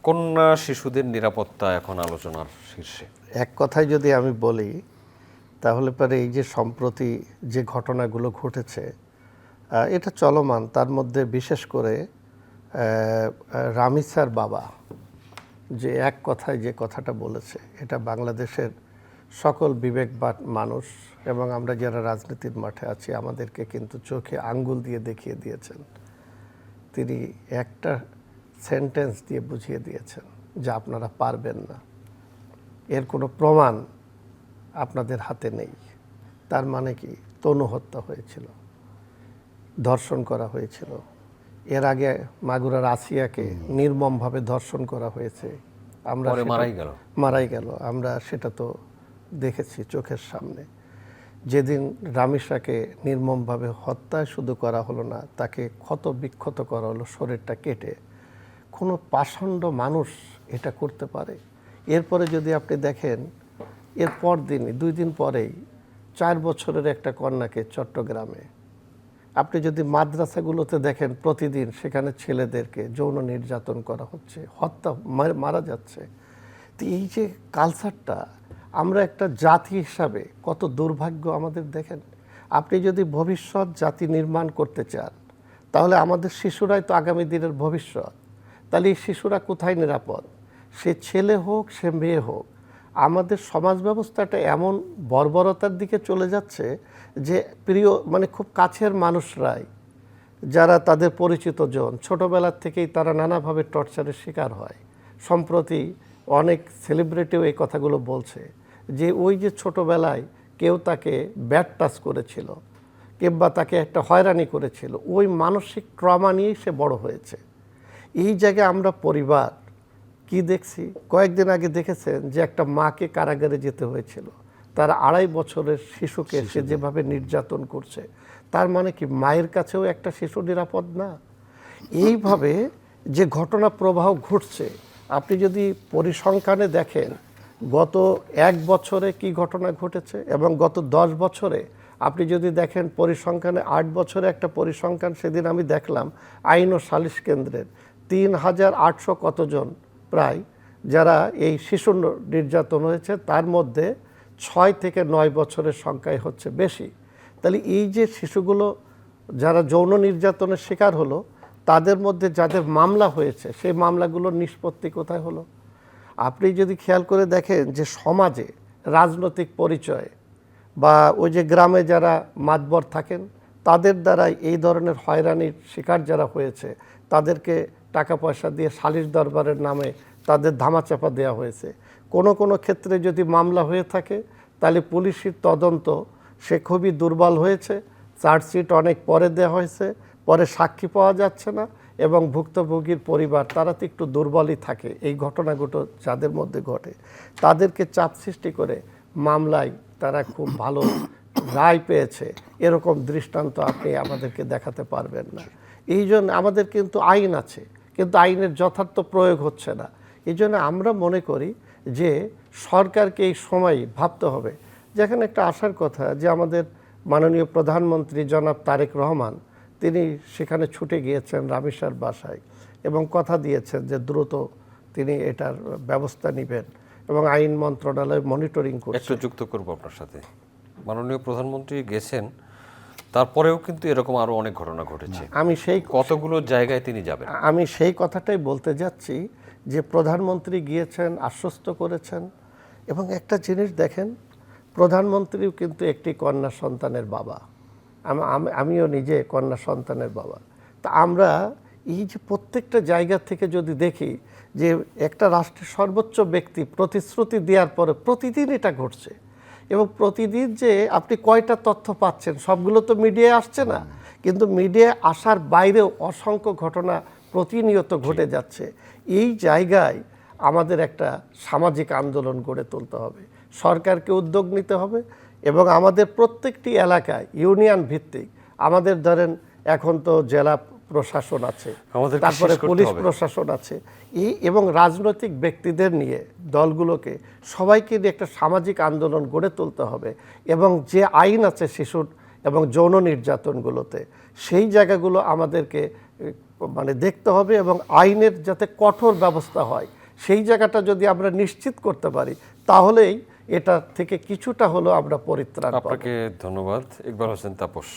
কন্যা শিশুদের নিরাপত্তা এখন আলোচনার শীর্ষে। এক কথায় যদি আমি বলি তাহলে পরে এই যে সম্প্রতি যে ঘটনাগুলো ঘটেছে এটা চলমান, তার মধ্যে বিশেষ করে রামিসার বাবা যে এক কথায় যে কথাটা বলেছে, এটা বাংলাদেশের সকল বিবেকবান মানুষ এবং আমরা যারা রাজনীতির মাঠে আছি আমাদেরকে কিন্তু চোখে আঙ্গুল দিয়ে দেখিয়ে দিয়েছেন। তিনি একটা সেন্টেন্স দিয়ে বুঝিয়ে দিয়েছেন যে আপনারা পারবেন না, এর কোনো প্রমাণ আপনাদের হাতে নেই। তার মানে কি, তনু হত্যা হয়েছিল, ধর্ষণ করা হয়েছিল, এর আগে মাগুরার আসিয়াকে নির্মমভাবে ধর্ষণ করা হয়েছে, আমরা মারাই গেল, আমরা সেটা তো দেখেছি চোখের সামনে। যেদিন রামিসাকে নির্মমভাবে হত্যা শুধু করা হলো না, তাকে ক্ষত বিক্ষত করা হলো, শরীরটা কেটে। কোনো পাষণ্ড মানুষ এটা করতে পারে? এরপরে যদি আপনি দেখেন এর পর দিনই 2 দিন পরেই 4 বছরের একটা কন্যাকে চট্টগ্রামে, আপনি যদি মাদ্রাসাগুলোতে দেখেন প্রতিদিন সেখানে ছেলেদেরকে যৌন নির্যাতন করা হচ্ছে, হত্যা মারা যাচ্ছে। তো এই যে কালচারটা, আমরা একটা জাতি হিসাবে কত দুর্ভাগ্য আমাদের। দেখেন, আপনি যদি ভবিষ্যৎ জাতি নির্মাণ করতে চান তাহলে আমাদের শিশুরাই তো আগামী দিনের ভবিষ্যৎ। তাহলে এই শিশুরা কোথায় নিরাপদ? সে ছেলে হোক, সে মেয়ে হোক। আমাদের সমাজ ব্যবস্থাটা এমন বর্বরতার দিকে চলে যাচ্ছে যে প্রিয় মানে খুব কাছের মানুষরাই, যারা তাদের পরিচিত জন, ছোটোবেলার থেকেই তারা নানাভাবে টর্চারের শিকার হয়। সম্প্রতি অনেক সেলিব্রিটিও এই কথাগুলো বলছে যে ওই যে ছোটোবেলায় কেউ তাকে ব্যাড টাচ করেছিল কিংবা তাকে একটা হয়রানি করেছিল, ওই মানসিক ট্রমা নিয়েই সে বড় হয়েছে। এই জায়গায় আমরা পরিবার কি দেখছি, কয়েকদিন আগে দেখেছেন যে একটা মাকে কারাগারে যেতে হয়েছিল, তার 2.5 বছরের শিশুকে সে যেভাবে নির্যাতন করছে। তার মানে কি মায়ের কাছেও একটা শিশু নিরাপদ না? এইভাবে যে ঘটনা প্রবাহ ঘটছে, আপনি যদি পরিসংখ্যানে দেখেন গত 1 বছরে কি ঘটনা ঘটেছে এবং গত 10 বছরে আপনি যদি দেখেন পরিসংখ্যানে 8 বছরে একটা পরিসংখ্যান সেদিন আমি দেখলাম আইন ও সালিশ কেন্দ্রের 3800 কতজন প্রায় যারা এই শিশু নির্যাতন হয়েছে, তার মধ্যে 6 থেকে 9 বছরের সংখ্যাই হচ্ছে বেশি। তাহলে এই যে শিশুগুলো যারা যৌন নির্যাতনের শিকার হলো, তাদের মধ্যে যাদের মামলা হয়েছে সেই মামলাগুলোর নিষ্পত্তি কোথায় হলো? আপনি যদি খেয়াল করে দেখেন যে সমাজে রাজনৈতিক পরিচয় বা ওই যে গ্রামে যারা মাতবর থাকেন তাদের দ্বারাই এই ধরনের হয়রানির শিকার যারা হয়েছে তাদেরকে টাকা পয়সা দিয়ে সালিশ দরবারের নামে তাদের ধামাচাপা দেওয়া হয়েছে। কোনো কোনো ক্ষেত্রে যদি মামলা হয়ে থাকে তাহলে পুলিশের তদন্ত সে খুবই দুর্বল হয়েছে, চার্জশিট অনেক পরে দেওয়া হয়েছে, পরে সাক্ষী পাওয়া যাচ্ছে না, এবং ভুক্তভোগীর পরিবার তারা তো একটু দুর্বলই থাকে। এই ঘটনাগুলো যাদের মধ্যে ঘটে তাদেরকে চাপ সৃষ্টি করে মামলায় তারা খুব ভালো রায় পেয়েছে, এরকম দৃষ্টান্ত আপনি আমাদেরকে দেখাতে পারবেন না। এই জন্য আমাদের কিন্তু আইন আছে, কিন্তু আইনের যথার্থ প্রয়োগ হচ্ছে না। এই জন্য আমরা মনে করি যে সরকারকে এই সময় ভাবতে হবে। যেখানে একটা আশার কথা যে আমাদের মাননীয় প্রধানমন্ত্রী জনাব তারেক রহমান তিনি সেখানে ছুটে গিয়েছেন রামিসার বাসায় এবং কথা দিয়েছেন যে দ্রুত তিনি এটার ব্যবস্থা নেবেন এবং আইন মন্ত্রণালয় মনিটরিং করছে। একটু যুক্ত করব আপনার সাথে, মাননীয় প্রধানমন্ত্রী গেছেন, তারপরেও কিন্তু এরকম আরও অনেক ঘটনা ঘটেছে। আমি সেই কতগুলো জায়গায় তিনি যাবেন, আমি সেই কথাটাই বলতে যাচ্ছি যে প্রধানমন্ত্রী গিয়েছেন, আশ্বস্ত করেছেন। এবং একটা জিনিস দেখেন, প্রধানমন্ত্রীও কিন্তু একটি কন্যা সন্তানের বাবা, আমিও নিজে কন্যা সন্তানের বাবা। তা আমরা এই যে প্রত্যেকটা জায়গা থেকে যদি দেখি যে একটা রাষ্ট্রের সর্বোচ্চ ব্যক্তি প্রতিশ্রুতি দেওয়ার পরে প্রতিদিন এটা ঘটছে, এবং প্রতিদিন যে আপনি কয়টা তথ্য পাচ্ছেন সবগুলো তো মিডিয়ায় আসছে না, কিন্তু মিডিয়ায় আসার বাইরেও অসংখ্য ঘটনা প্রতিনিয়ত ঘটে যাচ্ছে। এই জায়গায় আমাদের একটা সামাজিক আন্দোলন গড়ে তুলতে হবে, সরকারকে উদ্যোগ নিতে হবে, এবং আমাদের প্রত্যেকটি এলাকায় ইউনিয়ন ভিত্তিক আমাদের ধরেন এখন তো জেলা প্রশাসন আছে, তারপরে পুলিশ প্রশাসন আছে, এবং রাজনৈতিক ব্যক্তিদের নিয়ে দলগুলোকে সবাইকে নিয়ে একটা সামাজিক আন্দোলন গড়ে তুলতে হবে। এবং যে আইন আছে শিশুর এবং যৌন নির্যাতনগুলোতে সেই জায়গাগুলো আমাদেরকে মানে দেখতে হবে এবং আইনের যাতে কঠোর ব্যবস্থা হয় সেই জায়গাটা যদি আমরা নিশ্চিত করতে পারি তাহলেই এটা থেকে কিছুটা হলো আমরা পরিত্রাণ পাবো। আপনাকে ধন্যবাদ। ইকবাল হোসেন তাপস।